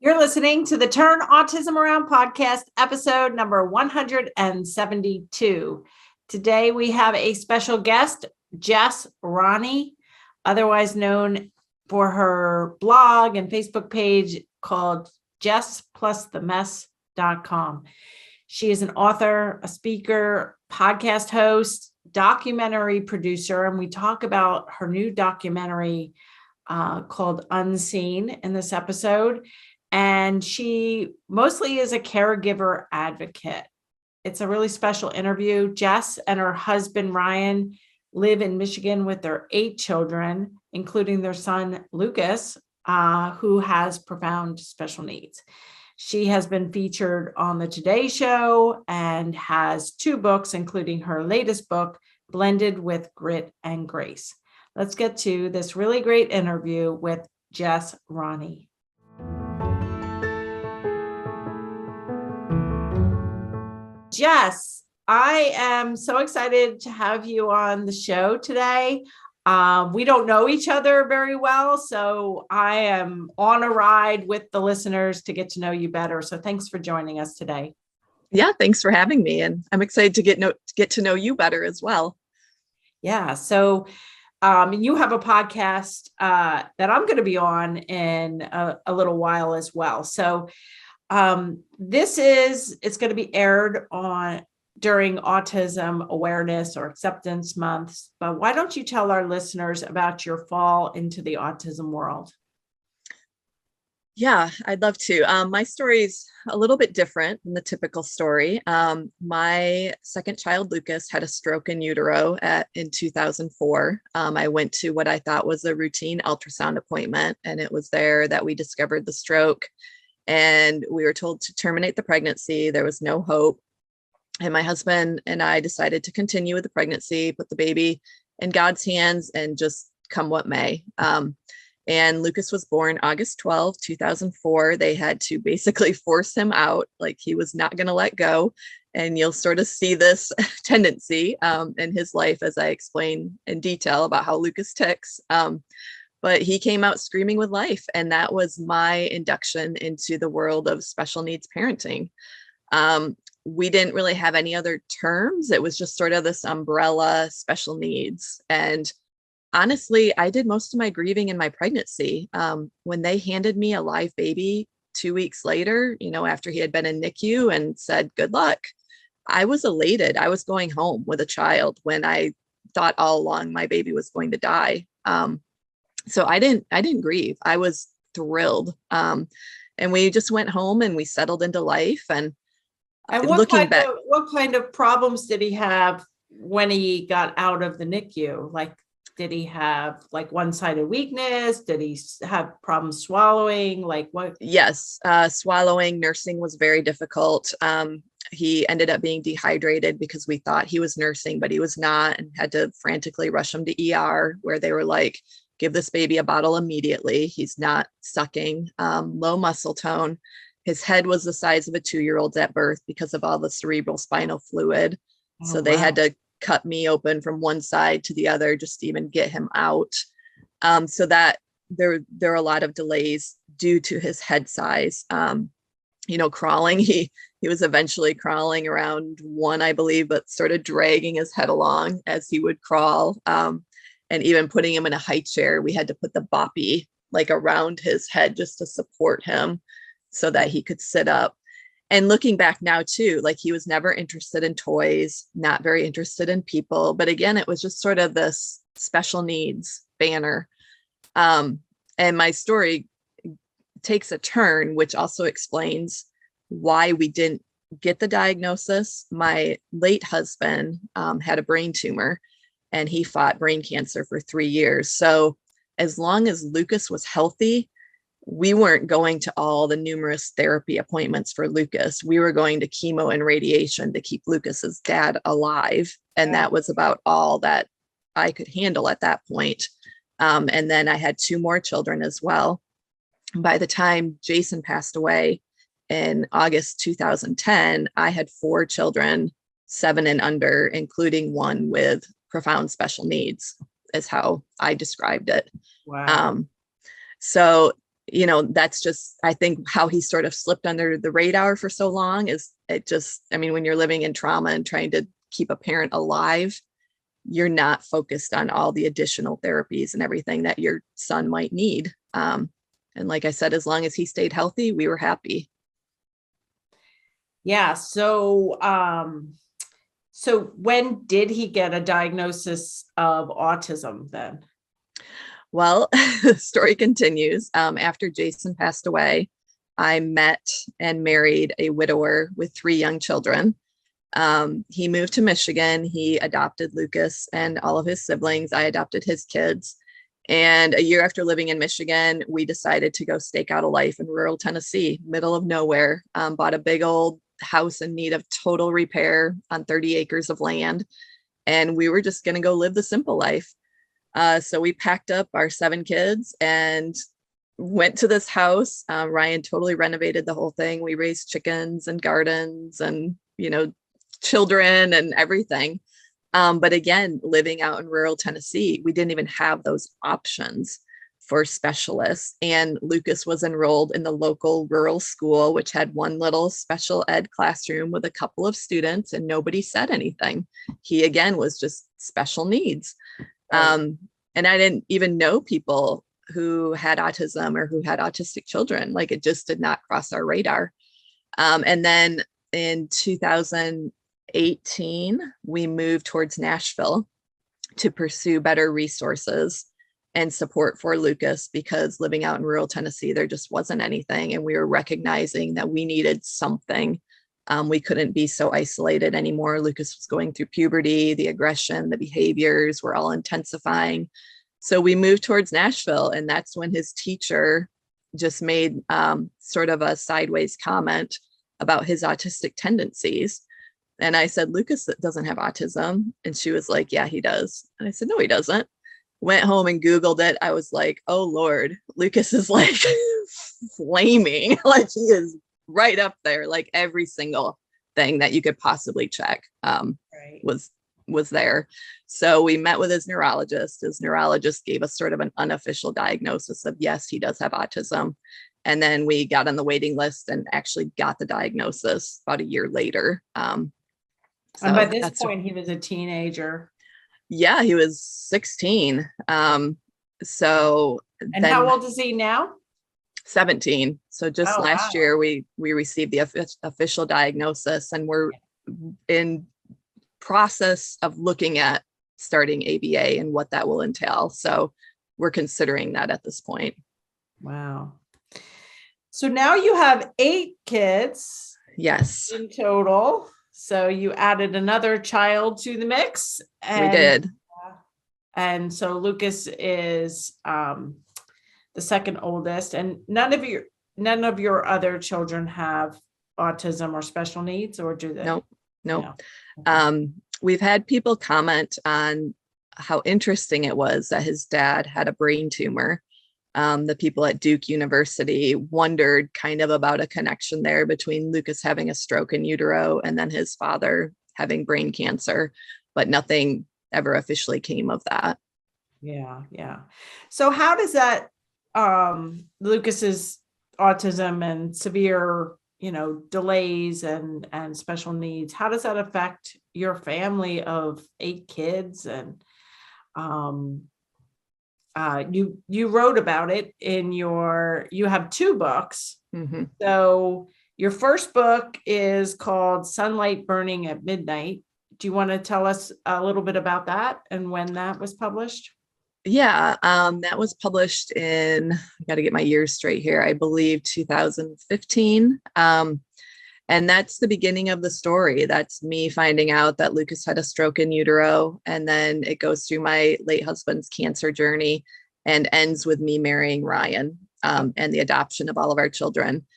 You're listening to the Turn Autism Around podcast, episode number 172. Today we have a special guest, Jess Ronne, otherwise known for her blog and Facebook page called Jess Plus the Mess.com. She is an author, a speaker, podcast host, documentary producer, and we talk about her new documentary called Unseen in this episode. And she mostly is a caregiver advocate. It's a really special interview. Jess and her husband, Ryan, live in Michigan with their 8 children, including their son, Lucas, who has profound special needs. She has been featured on the Today Show and has 2 books, including her latest book, Blended with Grit and Grace. Let's get to this really great interview with Jess Ronne. Jess, I am so excited to have you on the show today. We don't know each other very well, so I am on a ride with the listeners to get to know you better. So thanks for joining us today. Yeah, thanks for having me. And I'm excited to get to know you better as well. Yeah, so you have a podcast that I'm going to be on in a little while as well. So it's going to be aired during Autism Awareness or Acceptance Months, but why don't you tell our listeners about your fall into the autism world? Yeah, I'd love to. My story's a little bit different than the typical story. My second child, Lucas, had a stroke in utero in 2004. I went to what I thought was a routine ultrasound appointment, and it was there that we discovered the stroke. And we were told to terminate the pregnancy. There was no hope. And my husband and I decided to continue with the pregnancy, put the baby in God's hands, and just come what may. And Lucas was born August 12, 2004. They had to basically force him out, like he was not going to let go. And you'll sort of see this tendency in his life as I explain in detail about how Lucas ticks. But he came out screaming with life. And that was my induction into the world of special needs parenting. We didn't really have any other terms. It was just sort of this umbrella special needs. And honestly, I did most of my grieving in my pregnancy. When they handed me a live baby 2 weeks later, after he had been in NICU and said, good luck, I was elated. I was going home with a child when I thought all along my baby was going to die. So I didn't grieve. I was thrilled. And we just went home and we settled into life. And what kind of problems did he have when he got out of the NICU? Like, did he have like one-sided weakness? Did he have problems swallowing? Like what? Yes. Swallowing, nursing was very difficult. He ended up being dehydrated because we thought he was nursing, but he was not, and had to frantically rush him to ER, where they were like, give this baby a bottle immediately. He's not sucking. Low muscle tone. His head was the size of a 2-year-old's at birth because of all the cerebral spinal fluid. So they had to cut me open from one side to the other just to even get him out. So that there are a lot of delays due to his head size. Crawling. He was eventually crawling around 1, I believe, but sort of dragging his head along as he would crawl. And even putting him in a high chair, we had to put the boppy like around his head just to support him so that he could sit up. And looking back now too, like he was never interested in toys, not very interested in people. But again, it was just sort of this special needs banner. And my story takes a turn, which also explains why we didn't get the diagnosis. My late husband had a brain tumor, and he fought brain cancer for 3 years. So as long as Lucas was healthy, we weren't going to all the numerous therapy appointments for Lucas. We were going to chemo and radiation to keep Lucas's dad alive. And that was about all that I could handle at that point. And then I had 2 more children as well. By the time Jason passed away in August 2010, I had 4 children, 7 and under, including one with profound special needs, is how I described it. Wow. So that's just, I think, how he sort of slipped under the radar for so long. Is it just, I mean, when you're living in trauma and trying to keep a parent alive, you're not focused on all the additional therapies and everything that your son might need. And like I said, as long as he stayed healthy, we were happy. Yeah. So when did he get a diagnosis of autism then? Well, the story continues. After Jason passed away, I met and married a widower with 3 young children. He moved to Michigan. He adopted Lucas and all of his siblings. I adopted his kids. And a year after living in Michigan, we decided to go stake out a life in rural Tennessee, middle of nowhere. Bought a big old house in need of total repair on 30 acres of land. And we were just going to go live the simple life. So we packed up our 7 kids and went to this house. Ryan totally renovated the whole thing. We raised chickens and gardens and, children and everything. But again, living out in rural Tennessee, we didn't even have those options for specialists. And Lucas was enrolled in the local rural school, which had one little special ed classroom with a couple of students, and nobody said anything. He, again, was just special needs. Right. And I didn't even know people who had autism or who had autistic children. Like, it just did not cross our radar. And then in 2018, we moved towards Nashville to pursue better resources and support for Lucas, because living out in rural Tennessee, there just wasn't anything. And we were recognizing that we needed something. We couldn't be so isolated anymore. Lucas was going through puberty, the aggression, the behaviors were all intensifying. So we moved towards Nashville, and that's when his teacher just made sort of a sideways comment about his autistic tendencies. And I said, Lucas doesn't have autism. And she was like, yeah, he does. And I said, no, he doesn't. Went home and Googled it. I was like, oh Lord, Lucas is like flaming. Like, he is right up there. Like, every single thing that you could possibly check Right. was there. So we met with his neurologist. His neurologist gave us sort of an unofficial diagnosis of, yes, he does have autism. And then we got on the waiting list and actually got the diagnosis about a year later. And by this point, he was a teenager. Yeah, he was 16. So And then, how old is he now? 17. So just last wow. year, we received the official diagnosis, and we're in process of looking at starting ABA and what that will entail. So we're considering that at this point. Wow. So now you have 8 kids. Yes, in total. So you added another child to the mix. we did. And so Lucas is the second oldest, and none of your other children have autism or special needs, or do they? Nope. No. We've had people comment on how interesting it was that his dad had a brain tumor. The people at Duke University wondered kind of about a connection there between Lucas having a stroke in utero and then his father having brain cancer, but nothing ever officially came of that. Yeah. So how does that Lucas's autism and severe, delays and special needs, how does that affect your family of 8 kids? And you wrote about it in you have 2 books. Mm-hmm. So your first book is called Sunlight Burning at Midnight. Do you want to tell us a little bit about that and when that was published? Yeah, that was published in, I got to get my years straight here, I believe 2015. And that's the beginning of the story. That's me finding out that Lucas had a stroke in utero. And then it goes through my late husband's cancer journey and ends with me marrying Ryan, and the adoption of all of our children.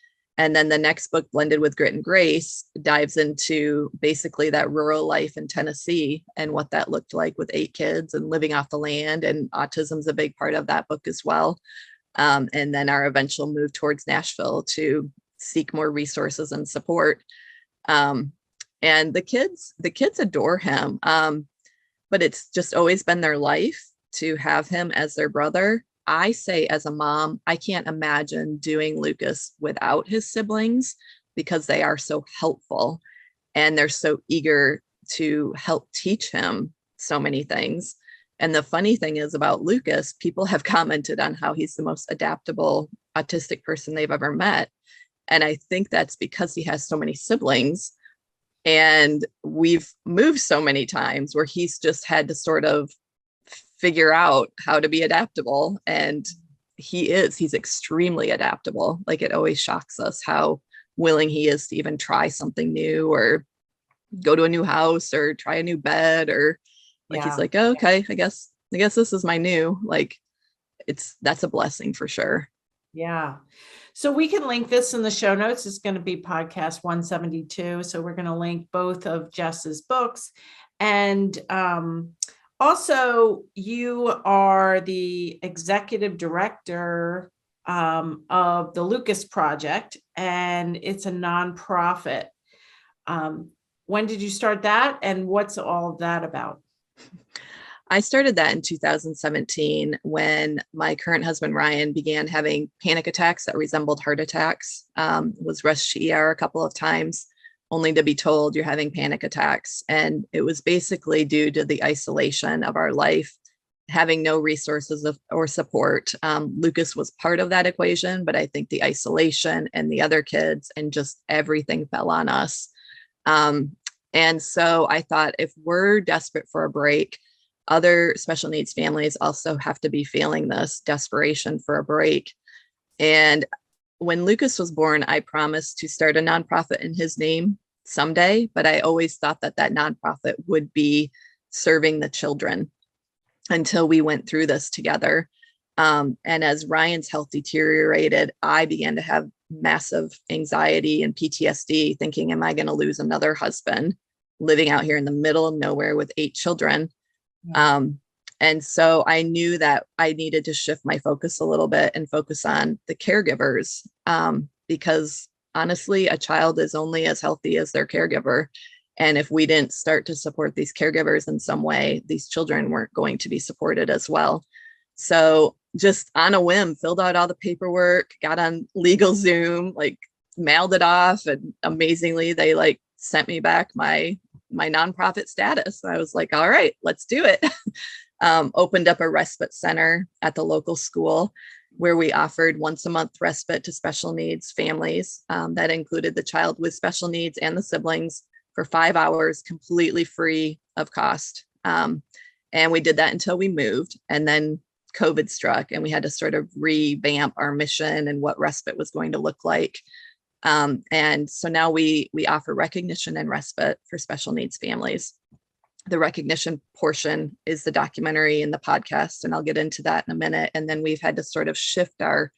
And then the next book, Blended with Grit and Grace, dives into basically that rural life in Tennessee and what that looked like with 8 kids and living off the land. And autism's a big part of that book as well. And then our eventual move towards Nashville to seek more resources and support. And the kids adore him. But it's just always been their life to have him as their brother. I say as a mom, I can't imagine doing Lucas without his siblings because they are so helpful and they're so eager to help teach him so many things. And the funny thing is about Lucas, people have commented on how he's the most adaptable autistic person they've ever met. And I think that's because he has so many siblings. And we've moved so many times where he's just had to sort of figure out how to be adaptable. And he's extremely adaptable. Like, it always shocks us how willing he is to even try something new or go to a new house or try a new bed, or like, he's like, oh, okay, I guess this is my new, like, that's a blessing for sure. Yeah. So we can link this in the show notes. It's going to be podcast 172. So we're going to link both of Jess's books. And also, you are the executive director of the Lucas Project, and it's a nonprofit. When did you start that, and what's all of that about? I started that in 2017 when my current husband, Ryan, began having panic attacks that resembled heart attacks, was rushed to ER a couple of times, only to be told you're having panic attacks. And it was basically due to the isolation of our life, having no resources or support. Lucas was part of that equation, but I think the isolation and the other kids and just everything fell on us. And so I thought, if we're desperate for a break, other special needs families also have to be feeling this desperation for a break. And when Lucas was born, I promised to start a nonprofit in his name someday, but I always thought that nonprofit would be serving the children until we went through this together. And as Ryan's health deteriorated, I began to have massive anxiety and PTSD, thinking, am I going to lose another husband living out here in the middle of nowhere with 8 children? And so I knew that I needed to shift my focus a little bit and focus on the caregivers, because honestly, a child is only as healthy as their caregiver. And if we didn't start to support these caregivers in some way, these children weren't going to be supported as well. So just on a whim, filled out all the paperwork, got on legal Zoom, like mailed it off. And amazingly, they like sent me back my nonprofit status. I was like, all right, let's do it. Opened up a respite center at the local school where we offered once a month respite to special needs families. That included the child with special needs and the siblings for 5 hours, completely free of cost. And we did that until we moved. And then COVID struck and we had to sort of revamp our mission and what respite was going to look like. And so now we offer recognition and respite for special needs families. The recognition portion is the documentary and the podcast, and I'll get into that in a minute. And then we've had to sort of shift our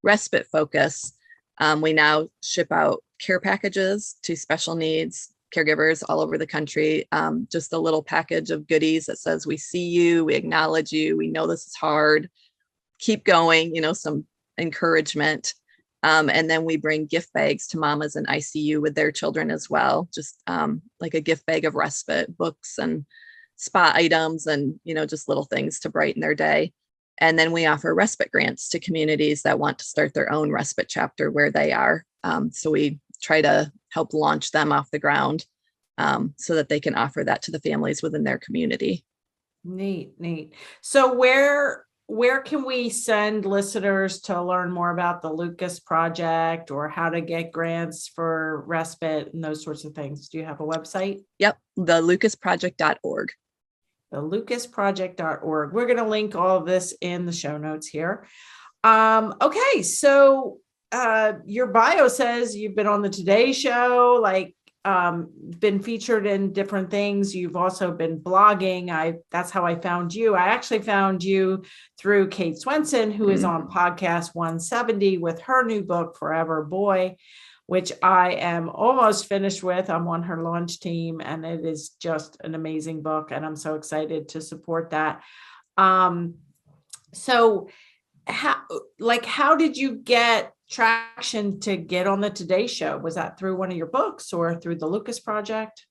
respite focus. We now ship out care packages to special needs caregivers all over the country. Just a little package of goodies that says, we see you, we acknowledge you, we know this is hard, keep going, some encouragement. And then we bring gift bags to mamas in ICU with their children as well. Just like a gift bag of respite, books and spa items and, just little things to brighten their day. And then we offer respite grants to communities that want to start their own respite chapter where they are. So we try to help launch them off the ground so that they can offer that to the families within their community. Neat. So where can we send listeners to learn more about the Lucas Project or how to get grants for respite and those sorts of things? Do you have a website? Yep, thelucasproject.org. thelucasproject.org. We're going to link all of this in the show notes here. Okay, so your bio says you've been on the Today Show, been featured in different things. You've also been blogging. That's how I found you. I actually found you through Kate Swenson, who is on podcast 170 with her new book, Forever Boy, which I am almost finished with. I'm on her launch team, and it is just an amazing book, and I'm so excited to support that. So how did you get traction to get on the Today Show? Was that through one of your books or through the Lucas Project?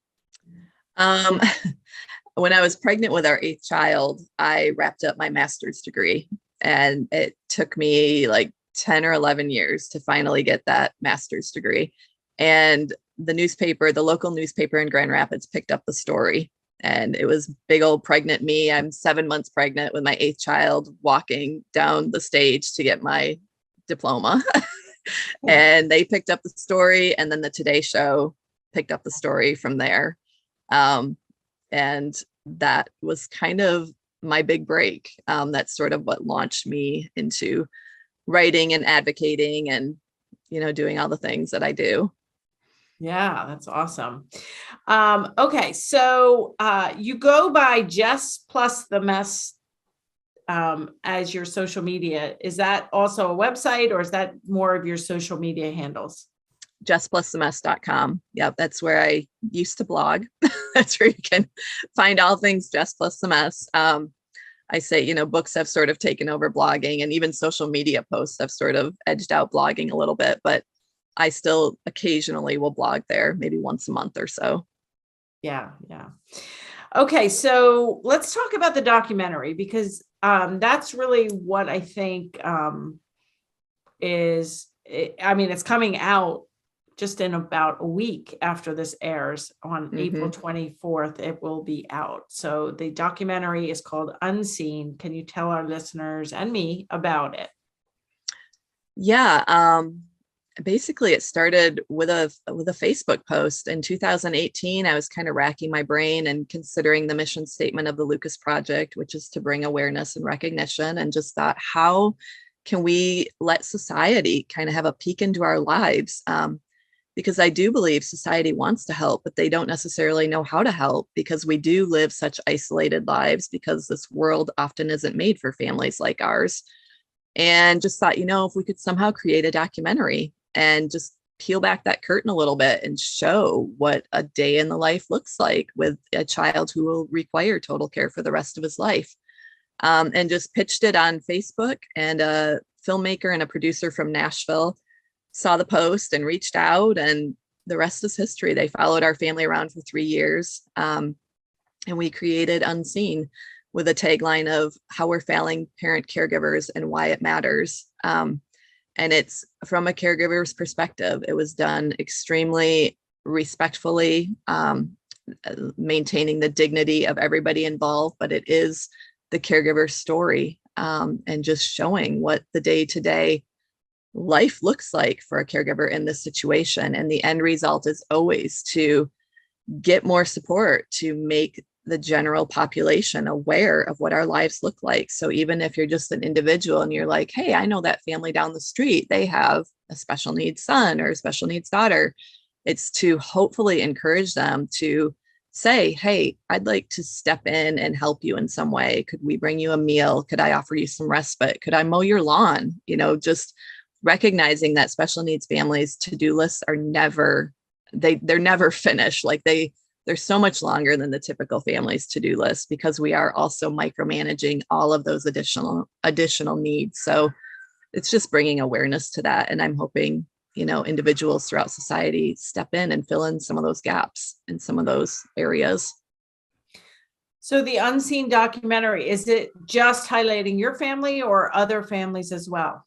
When I was pregnant with our 8th child, I wrapped up my master's degree. And it took me like 10 or 11 years to finally get that master's degree. And the local newspaper in Grand Rapids picked up the story. And it was big old pregnant me. I'm 7 months pregnant with my 8th child, walking down the stage to get my diploma. And they picked up the story. And then the Today Show picked up the story from there. And that was kind of my big break. That's sort of what launched me into writing and advocating and, doing all the things that I do. Yeah, that's awesome. Okay, so you go by Jess Plus the Mess as your social media. Is that also a website, or is that more of your social media handles? JessPlusTheMess.com. Yep, that's where I used to blog. That's where you can find all things Jess Plus the Mess. I say, books have sort of taken over blogging, and even social media posts have sort of edged out blogging a little bit, but I still occasionally will blog there, maybe once a month or so. Yeah. Okay, so let's talk about the documentary, because that's really what I think it's coming out just in about a week after this airs on April 24th. It will be out. So the documentary is called Unseen. Can you tell our listeners and me about it? Yeah. Basically it started with a Facebook post in 2018. I was kind of racking my brain and considering the mission statement of the Lucas Project, which is to bring awareness and recognition, and just thought, how can we let society kind of have a peek into our lives? Because I do believe society wants to help, but they don't necessarily know how to help, because we do live such isolated lives, because this world often isn't made for families like ours. And just thought, if we could somehow create a documentary and just peel back that curtain a little bit and show what a day in the life looks like with a child who will require total care for the rest of his life. And just pitched it on Facebook, and a filmmaker and a producer from Nashville saw the post and reached out, and the rest is history. They followed our family around for 3 years. And we created Unseen with a tagline of how we're failing parent caregivers and why it matters. And it's from a caregiver's perspective. It was done extremely respectfully, maintaining the dignity of everybody involved, but it is the caregiver story, and just showing what the day-to-day life looks like for a caregiver in this situation. And the end result is always to get more support, to make the general population aware of what our lives look like. So even if you're just an individual and you're like, hey, I know that family down the street, they have a special needs son or a special needs daughter, it's to hopefully encourage them to say, hey, I'd like to step in and help you in some way. Could we bring you a meal? Could I offer you some respite? Could I mow your lawn? Just recognizing that special needs families' to-do lists are never, they're never finished. Like they're so much longer than the typical family's to-do list, because we are also micromanaging all of those additional needs. So it's just bringing awareness to that. And I'm hoping, individuals throughout society step in and fill in some of those gaps in some of those areas. So the Unseen documentary, is it just highlighting your family or other families as well?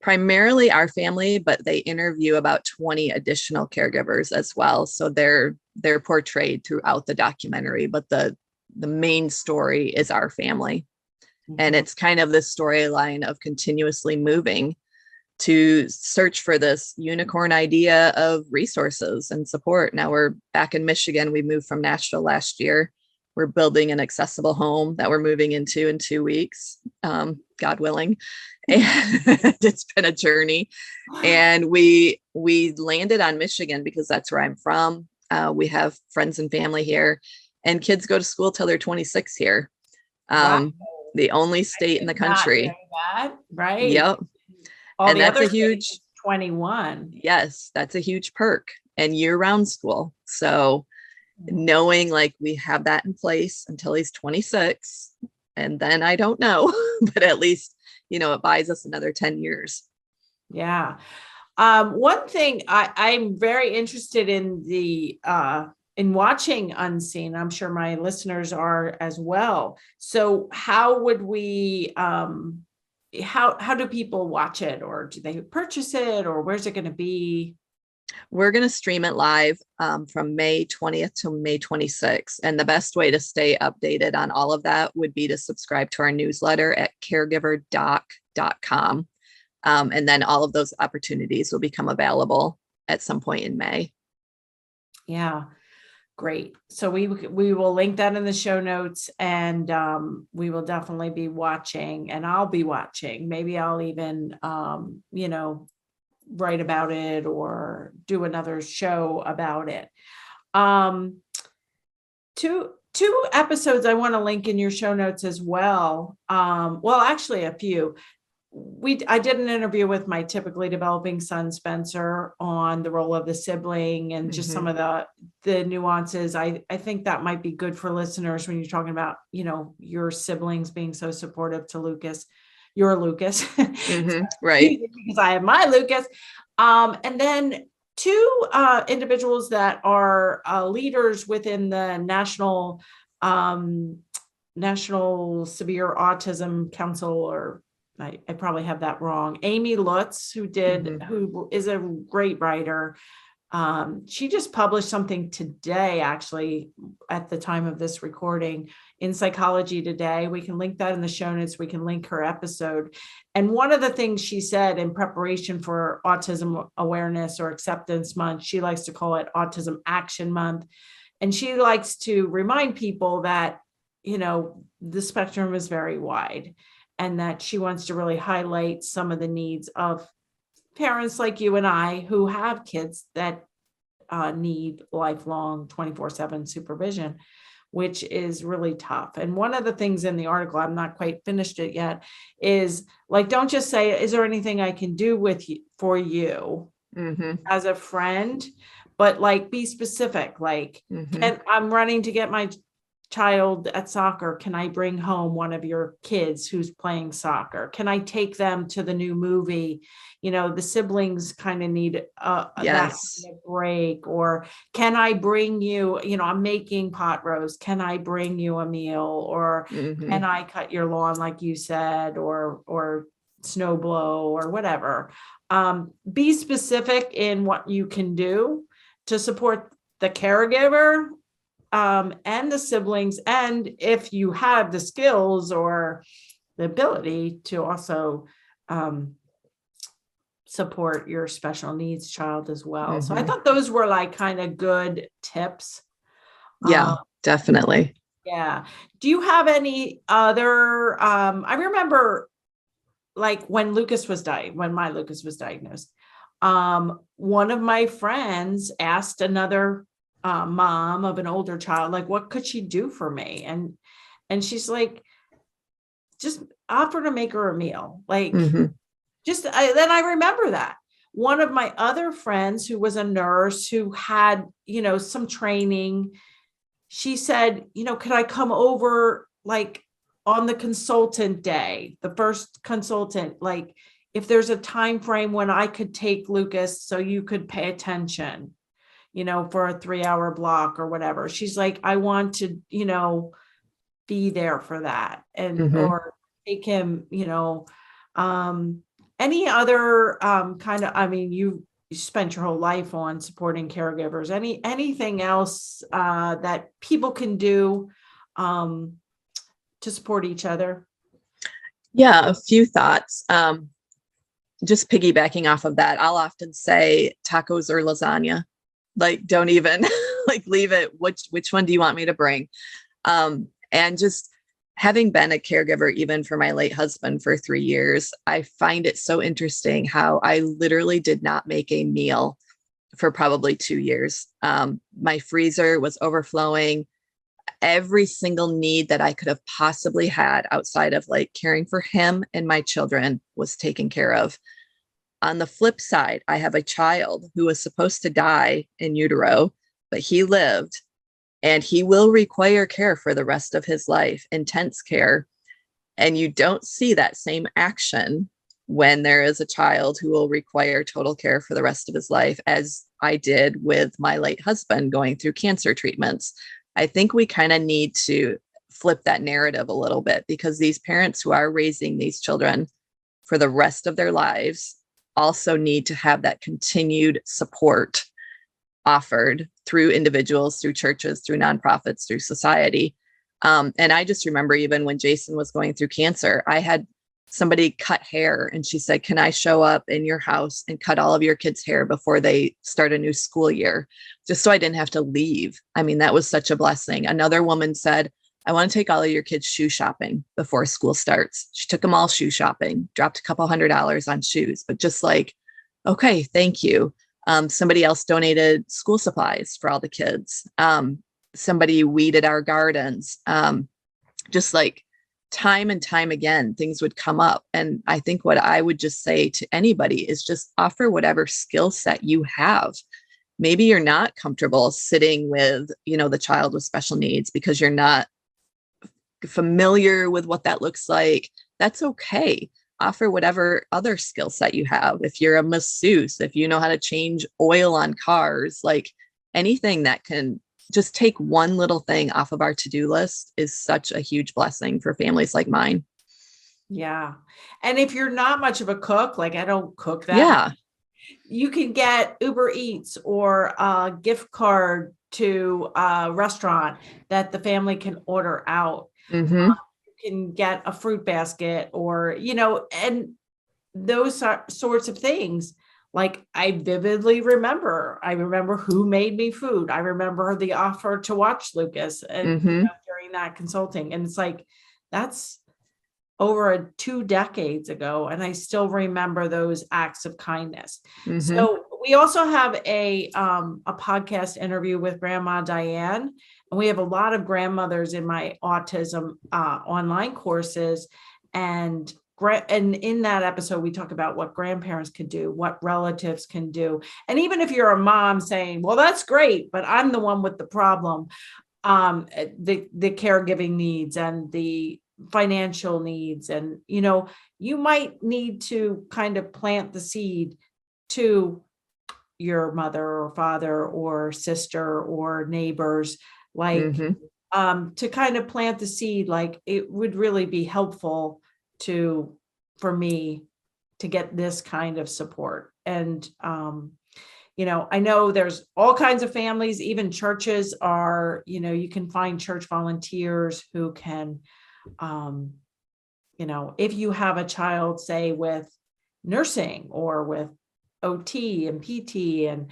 Primarily our family, but they interview about 20 additional caregivers as well. So they're portrayed throughout the documentary, but the main story is our family. And it's kind of this storyline of continuously moving to search for this unicorn idea of resources and support. Now we're back in Michigan. We moved from Nashville last year. We're building an accessible home that we're moving into in 2 weeks, God willing. And it's been a journey. And we landed on Michigan because that's where I'm from. We have friends and family here, and kids go to school till they're 26 here. Wow. The only state in the country. That, right? Yep. All and the that's other a huge 21. Yes, that's a huge perk, and year-round school. So knowing like we have that in place until he's 26, and then I don't know, but at least, it buys us another 10 years. Yeah. One thing I'm very interested in watching Unseen. I'm sure my listeners are as well. So how would we how do people watch it, or do they purchase it, or where's it going to be? We're going to stream it live from May 20th to May 26th. And the best way to stay updated on all of that would be to subscribe to our newsletter at caregiverdoc.com. And then all of those opportunities will become available at some point in May. Yeah, great. So we will link that in the show notes, and we will definitely be watching, and I'll be watching. Maybe I'll even, write about it or do another show about it. Two episodes I want to link in your show notes as well. Well, actually a few. I did an interview with my typically developing son, Spencer, on the role of the sibling and just some of the nuances. I think that might be good for listeners when you're talking about, your siblings being so supportive to Lucas. Your Lucas, right? Because I have my Lucas, and then two individuals that are leaders within the National Severe Autism Council, or I probably have that wrong. Amy Lutz, who is a great writer. She just published something today, actually, at the time of this recording, in Psychology Today. We can link that in the show notes. We can link her episode. And one of the things she said in preparation for Autism Awareness or Acceptance Month, she likes to call it Autism Action Month. And she likes to remind people that, the spectrum is very wide, and that she wants to really highlight some of the needs of parents like you and I who have kids that need lifelong 24/7 supervision, which is really tough. And one of the things in the article, I'm not quite finished it yet, is like, don't just say, is there anything I can do for you as a friend, but like, be specific. Like, I'm running to get my child at soccer. Can I bring home one of your kids who's playing soccer? Can I take them to the new movie? The siblings kind of need that kind of break. Or can I bring you, I'm making pot roast. Can I bring you a meal? Or can I cut your lawn, like you said, or snow blow or whatever? Be specific in what you can do to support the caregiver and the siblings, and if you have the skills or the ability to also support your special needs child as well. So I thought those were like kind of good tips. Yeah, definitely. Yeah. Do you have any other, I remember like when my Lucas was diagnosed, one of my friends asked another mom of an older child, like, what could she do for me? And she's like, just offer to make her a meal. Like, then I remember that one of my other friends who was a nurse who had, some training, she said, could I come over like on the consultant day, the first consultant, like if there's a time frame when I could take Lucas so you could pay attention, for a 3-hour block or whatever. She's like, I want to, be there for that, and or take him, any other kind of, I mean, you spent your whole life on supporting caregivers. Anything else that people can do to support each other? Yeah, a few thoughts. Just piggybacking off of that, I'll often say tacos or lasagna. Like, don't even like leave it. Which one do you want me to bring? And just having been a caregiver, even for my late husband for 3 years, I find it so interesting how I literally did not make a meal for probably 2 years. My freezer was overflowing. Every single need that I could have possibly had outside of like caring for him and my children was taken care of. On the flip side, I have a child who was supposed to die in utero, but he lived, and he will require care for the rest of his life, intense care. And you don't see that same action when there is a child who will require total care for the rest of his life, as I did with my late husband going through cancer treatments. I think we kind of need to flip that narrative a little bit, because these parents who are raising these children for the rest of their lives also need to have that continued support offered through individuals, through churches, through nonprofits, through society. And I just remember even when Jason was going through cancer, I had somebody cut hair and she said, can I show up in your house and cut all of your kids' hair before they start a new school year? Just so I didn't have to leave. I mean, that was such a blessing. Another woman said, I want to take all of your kids shoe shopping before school starts. She took them all shoe shopping, dropped a couple $100 on shoes, but just like, okay, thank you. Somebody else donated school supplies for all the kids. Somebody weeded our gardens. Just like time and time again, things would come up. And I think what I would just say to anybody is just offer whatever skill set you have. Maybe you're not comfortable sitting with, the child with special needs because you're not familiar with what that looks like. That's okay. Offer whatever other skill set you have. If you're a masseuse, if you know how to change oil on cars, like anything that can just take one little thing off of our to-do list is such a huge blessing for families like mine. Yeah. And if you're not much of a cook, like I don't cook that Yeah. much, you can get Uber Eats or a gift card to a restaurant that the family can order out. Mm-hmm. You can get a fruit basket or, and those sorts of things. Like I vividly remember, who made me food. I remember the offer to watch Lucas and during that consulting. And it's like, that's over 2 decades ago. And I still remember those acts of kindness. Mm-hmm. So we also have a podcast interview with Grandma Diane. And we have a lot of grandmothers in my autism online courses. And in that episode, we talk about what grandparents could do, what relatives can do. And even if you're a mom saying, well, that's great, but I'm the one with the problem, the caregiving needs and the financial needs. And, you might need to kind of plant the seed to your mother or father or sister or neighbors, like, to kind of plant the seed, like it would really be helpful for me to get this kind of support. And, I know there's all kinds of families, even churches are, you can find church volunteers who can, if you have a child, say with nursing or with OT and PT and,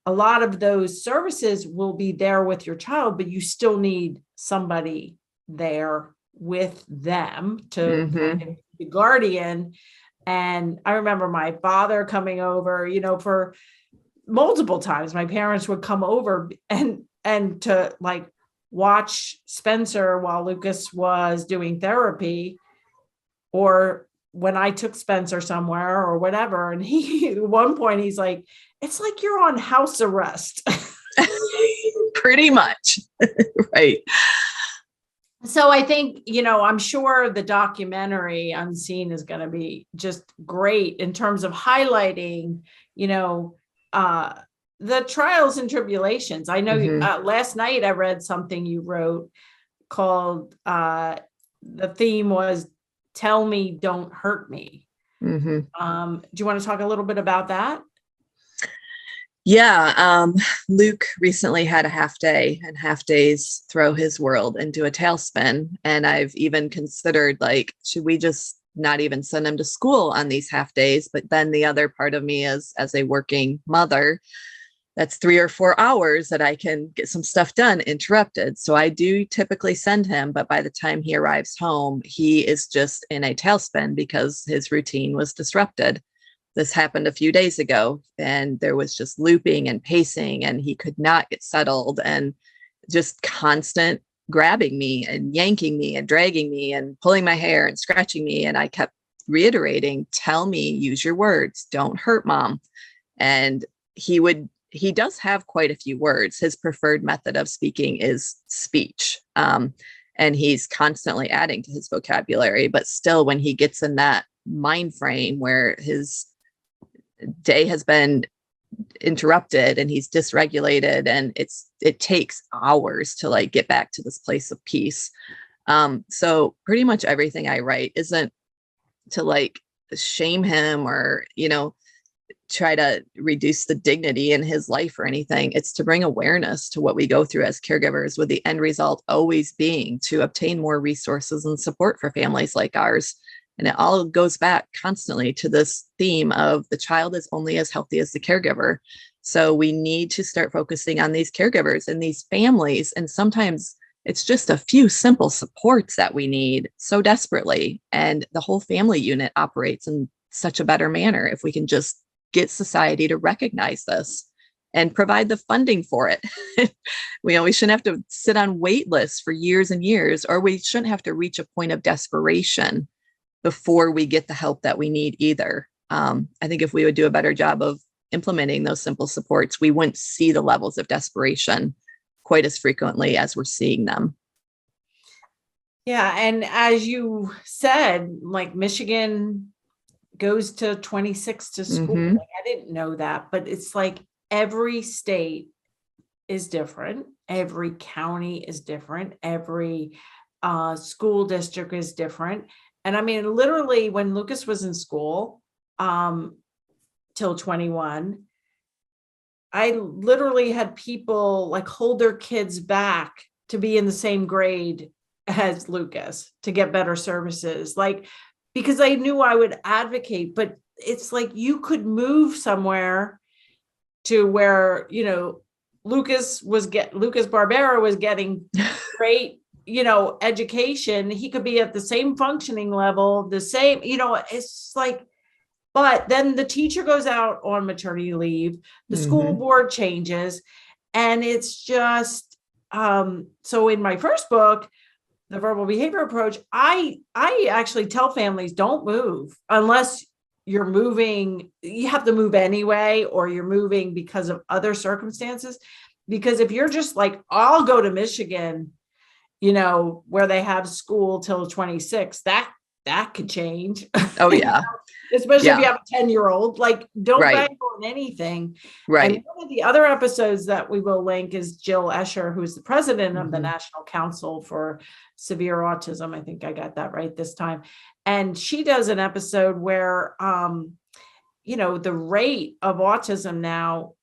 a lot of those services will be there with your child, but you still need somebody there with them to kind of be the guardian. And I remember my father coming over, for multiple times, my parents would come over and to like watch Spencer while Lucas was doing therapy, or when I took Spencer somewhere or whatever. And at one point he's like, it's like you're on house arrest. Pretty much. Right. So I think, I'm sure the documentary Unseen is going to be just great in terms of highlighting, the trials and tribulations. I know last night I read something you wrote called, the theme was Tell Me, Don't Hurt Me. Do you want to talk a little bit about that? Yeah. Luke recently had a half day, and half days throw his world into a tailspin. And I've even considered, like, should we just not even send him to school on these half days? But then the other part of me is, as a working mother, that's 3 or 4 hours that I can get some stuff done interrupted. So I do typically send him, but by the time he arrives home, he is just in a tailspin because his routine was disrupted. This happened a few days ago, and there was just looping and pacing, and he could not get settled, and just constant grabbing me and yanking me and dragging me and pulling my hair and scratching me. And I kept reiterating, tell me, use your words, don't hurt mom. And he does have quite a few words. His preferred method of speaking is speech. And he's constantly adding to his vocabulary, but still when he gets in that mind frame where his day has been interrupted and he's dysregulated, and it takes hours to like get back to this place of peace. So pretty much everything I write isn't to like shame him or, try to reduce the dignity in his life or anything. It's to bring awareness to what we go through as caregivers, with the end result always being to obtain more resources and support for families like ours. And it all goes back constantly to this theme of the child is only as healthy as the caregiver. So we need to start focusing on these caregivers and these families. And sometimes it's just a few simple supports that we need so desperately. And the whole family unit operates in such a better manner if we can just get society to recognize this and provide the funding for it. We shouldn't have to sit on wait lists for years and years, or we shouldn't have to reach a point of desperation before we get the help that we need either. I think if we would do a better job of implementing those simple supports, we wouldn't see the levels of desperation quite as frequently as we're seeing them. Yeah. And as you said, like Michigan goes to 26 to school. Mhm. Like, I didn't know that, but it's like every state is different. Every county is different. Every school district is different. And I mean, literally when Lucas was in school, till 21, I literally had people like hold their kids back to be in the same grade as Lucas to get better services. Like, because I knew I would advocate, but it's like you could move somewhere to where, Lucas Barbera was getting great, education. He could be at the same functioning level, the same, it's like, but then the teacher goes out on maternity leave, the school board changes, and it's just, so in my first book, The Verbal Behavior Approach, I actually tell families, don't move unless you're moving, you have to move anyway, or you're moving because of other circumstances. Because if you're just like, I'll go to Michigan, where they have school till 26, that could change. Oh yeah. Especially if you Yeah. have a 10-year-old, like don't Right. bank on anything. Right. And one of the other episodes that we will link is Jill Escher, who's the president of the Mhm. National Council for Severe Autism. I think I got that right this time. And she does an episode where, the rate of autism now,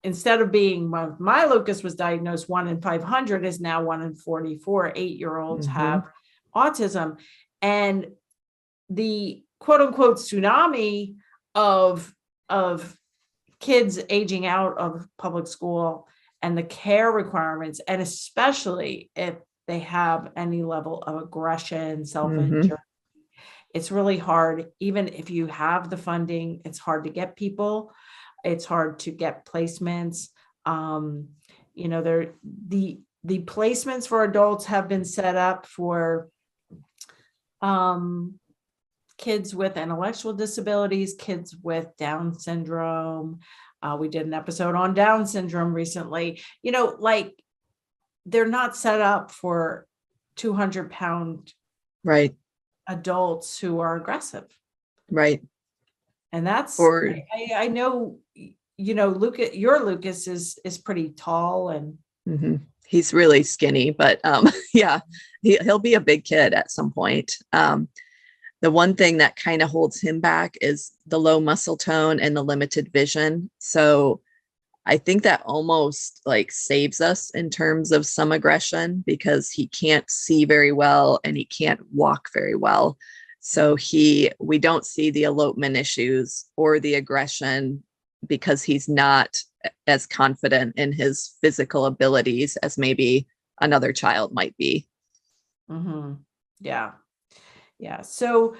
instead of being when my Lucas was diagnosed 1 in 500, is now 1 in 44 8-year-olds have autism. And the quote unquote tsunami of kids aging out of public school and the care requirements, and especially if they have any level of aggression, self-injury, it's really hard. Even if you have the funding, it's hard to get people. It's hard to get placements. The placements for adults have been set up for kids with intellectual disabilities, kids with Down syndrome. We did an episode on Down syndrome recently. Like they're not set up for 200-pound Right. adults who are aggressive. Right. And that's, Or I know, your Lucas is pretty tall and he's really skinny, but yeah, he'll be a big kid at some point. The one thing that kind of holds him back is the low muscle tone and the limited vision. So I think that almost like saves us in terms of some aggression, because he can't see very well and he can't walk very well. So we don't see the elopement issues or the aggression because he's not as confident in his physical abilities as maybe another child might be. Yeah. Yeah. So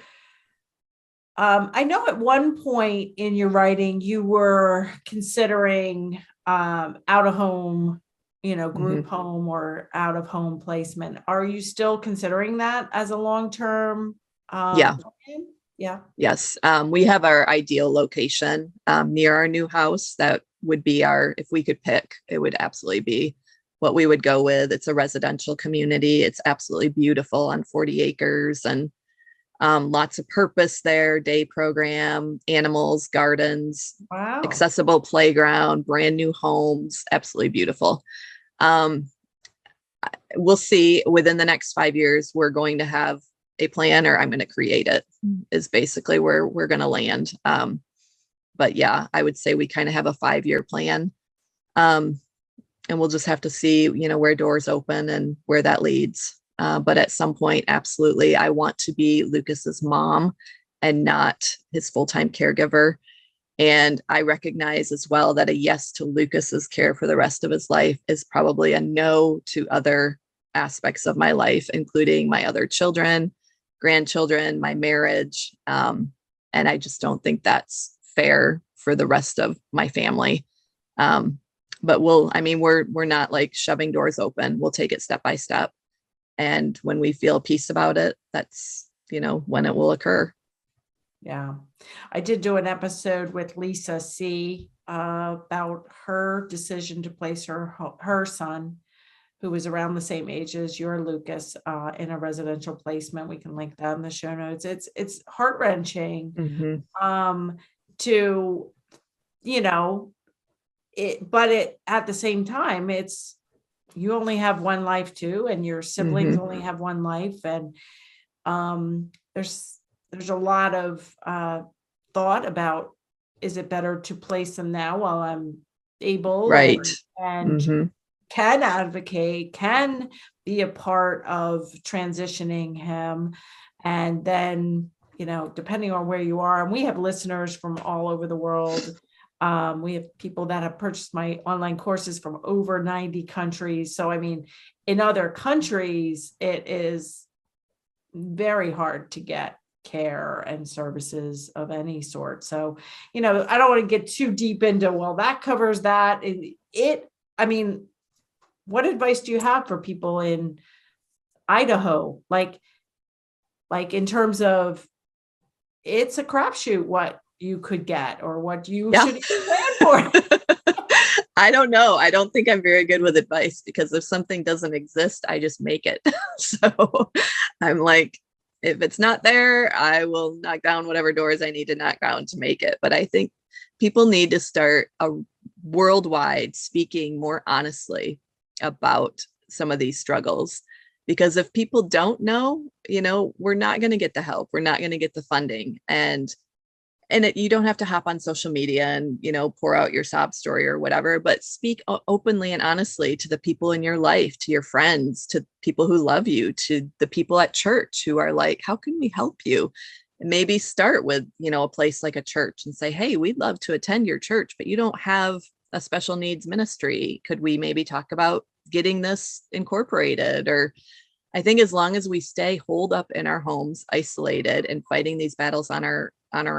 I know at one point in your writing, you were considering out of home, group home or out of home placement. Are you still considering that as a long-term Yeah. plan? Yeah. Yes. We have our ideal location near our new house. That would be if we could pick, it would absolutely be what we would go with. It's a residential community. It's absolutely beautiful on 40 acres and lots of purpose there, day program, animals, gardens, Wow. accessible playground, brand new homes, absolutely beautiful. We'll see within the next 5 years, we're going to have a plan or I'm going to create it is basically where we're going to land. But yeah, I would say we kind of have a 5-year plan. And we'll just have to see, where doors open and where that leads. But at some point, absolutely, I want to be Lucas's mom and not his full-time caregiver. And I recognize as well that a yes to Lucas's care for the rest of his life is probably a no to other aspects of my life, including my other children, grandchildren, my marriage. And I just don't think that's fair for the rest of my family. But we're not like shoving doors open. We'll take it step by step. And when we feel peace about it, that's, when it will occur. Yeah. I did do an episode with Lisa C about her decision to place her son, who was around the same age as your Lucas, in a residential placement. We can link that in the show notes. It's heart-wrenching to, but at the same time, you only have one life too, and your siblings only have one life. And there's a lot of thought about, is it better to place them now while I'm able, right, and can advocate, can be a part of transitioning him. And then, depending on where you are, and we have listeners from all over the world. We have people that have purchased my online courses from over 90 countries. So, in other countries, it is very hard to get care and services of any sort. So, I don't want to get too deep into, well, that covers that. What advice do you have for people in Idaho? Like in terms of, it's a crapshoot what you could get or what you should plan for. I don't know. I don't think I'm very good with advice, because if something doesn't exist, I just make it. So I'm like, if it's not there, I will knock down whatever doors I need to knock down to make it. But I think people need to start worldwide speaking more honestly about some of these struggles, because if people don't know, we're not going to get the help. We're not going to get the funding. And you don't have to hop on social media and, pour out your sob story or whatever, but speak openly and honestly to the people in your life, to your friends, to people who love you, to the people at church who are like, how can we help you? And maybe start with, a place like a church and say, hey, we'd love to attend your church, but you don't have a special needs ministry. Could we maybe talk about getting this incorporated? Or I think as long as we stay holed up in our homes, isolated and fighting these battles on our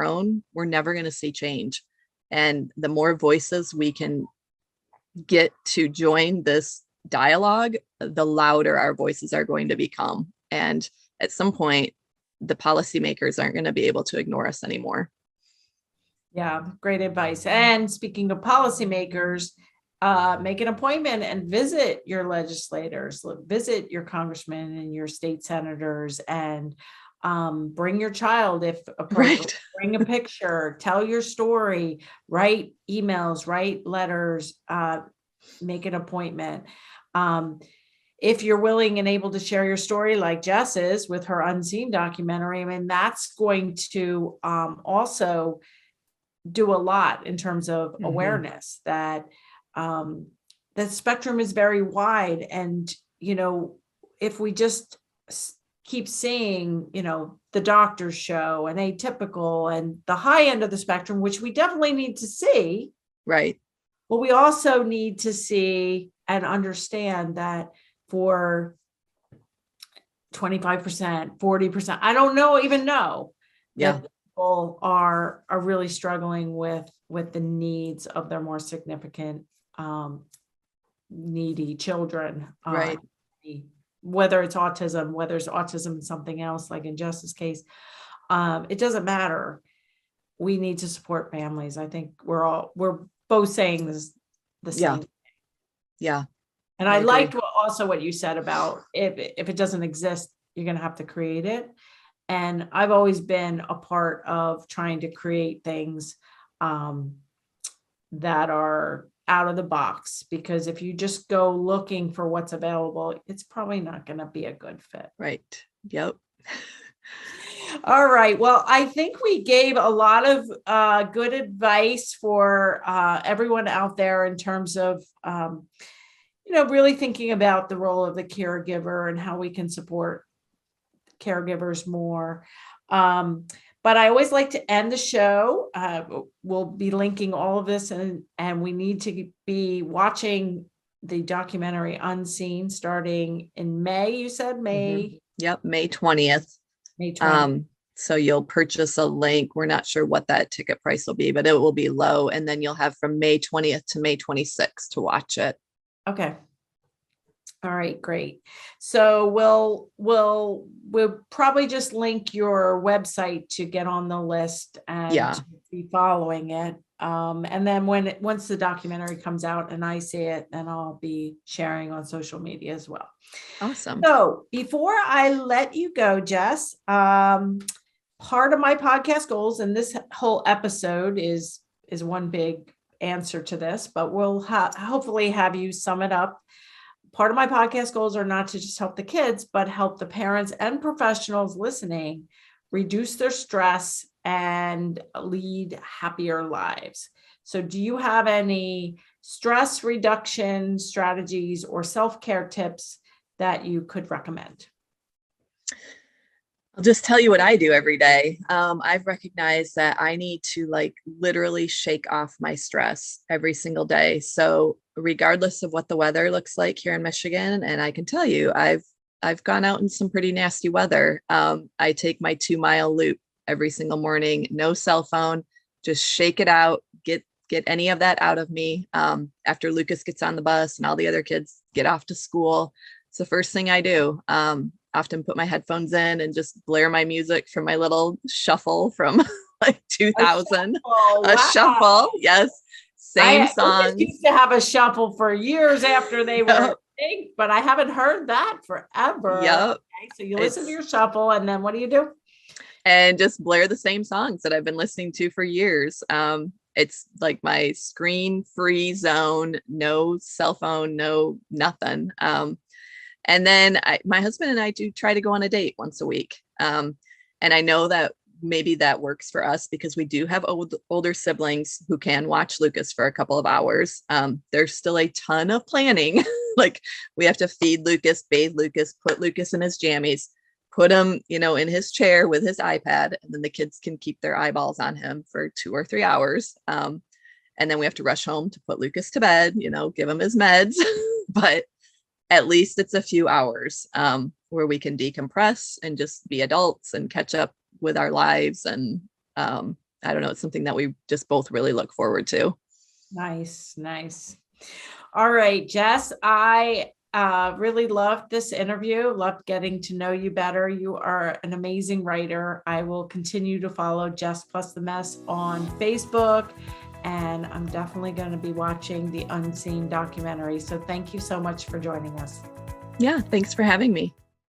own, we're never going to see change. And the more voices we can get to join this dialogue, the louder our voices are going to become. And at some point, the policymakers aren't going to be able to ignore us anymore. Yeah, great advice. And speaking of policymakers, make an appointment and visit your legislators, visit your congressmen and your state senators, and bring your child if appropriate. Right. Bring a picture, tell your story, write emails, write letters, make an appointment. If you're willing and able to share your story like Jess is with her Unseen documentary, that's going to also do a lot in terms of awareness that the spectrum is very wide. And, if we just keep seeing, the doctor's show and atypical and the high end of the spectrum, which we definitely need to see. Right. But we also need to see and understand that for 25%, 40%, I don't even know. Yeah. That people are really struggling with the needs of their more significant, needy children. Right. Whether it's autism, whether it's autism something else, like in Jess's case, it doesn't matter. We need to support families. I think we're both saying this the same thing. Yeah. And I liked what you said about if it doesn't exist, you're going to have to create it. And I've always been a part of trying to create things that are out of the box, because if you just go looking for what's available, it's probably not going to be a good fit. Right. Yep. All right. Well, I think we gave a lot of good advice for everyone out there in terms of, really thinking about the role of the caregiver and how we can support caregivers more. But I always like to end the show. We'll be linking all of this, and we need to be watching the documentary Unseen starting in May. You said May. Yep, May 20th. May 20th. So you'll purchase a link. We're not sure what that ticket price will be, but it will be low. And then you'll have from May 20th to May 26th to watch it. Okay. All right, great. So we'll probably just link your website to get on the list and to be following it. And then once the documentary comes out and I see it, then I'll be sharing on social media as well. Awesome. So before I let you go, Jess, part of my podcast goals, and this whole episode is one big answer to this, but we'll hopefully have you sum it up. Part of my podcast goals are not to just help the kids, but help the parents and professionals listening reduce their stress and lead happier lives. So do you have any stress reduction strategies or self-care tips that you could recommend? I'll just tell you what I do every day. I've recognized that I need to literally shake off my stress every single day. So regardless of what the weather looks like here in Michigan, and I can tell you, I've gone out in some pretty nasty weather. I take my 2-mile loop every single morning, no cell phone, just shake it out, get any of that out of me. After Lucas gets on the bus and all the other kids get off to school, it's the first thing I do. Often put my headphones in and just blare my music from my little shuffle from 2000. A shuffle. Yes. Same song. I used to have a shuffle for years after they were big, but I haven't heard that forever. Yep. Okay, so you listen to your shuffle, and then what do you do? And just blare the same songs that I've been listening to for years. It's like my screen-free zone, no cell phone, no nothing. And then my husband and I do try to go on a date once a week. And I know that maybe that works for us because we do have older siblings who can watch Lucas for a couple of hours. There's still a ton of planning. We have to feed Lucas, bathe Lucas, put Lucas in his jammies, put him, in his chair with his iPad, and then the kids can keep their eyeballs on him for 2 or 3 hours. And then we have to rush home to put Lucas to bed, give him his meds. But at least it's a few hours where we can decompress and just be adults and catch up with our lives. And I don't know, it's something that we just both really look forward to. Nice. All right, Jess, I really loved this interview, loved getting to know you better. You are an amazing writer. I will continue to follow Jess Plus the Mess on Facebook, and I'm definitely going to be watching the Unseen documentary. So thank you so much for joining us. Yeah, thanks for having me.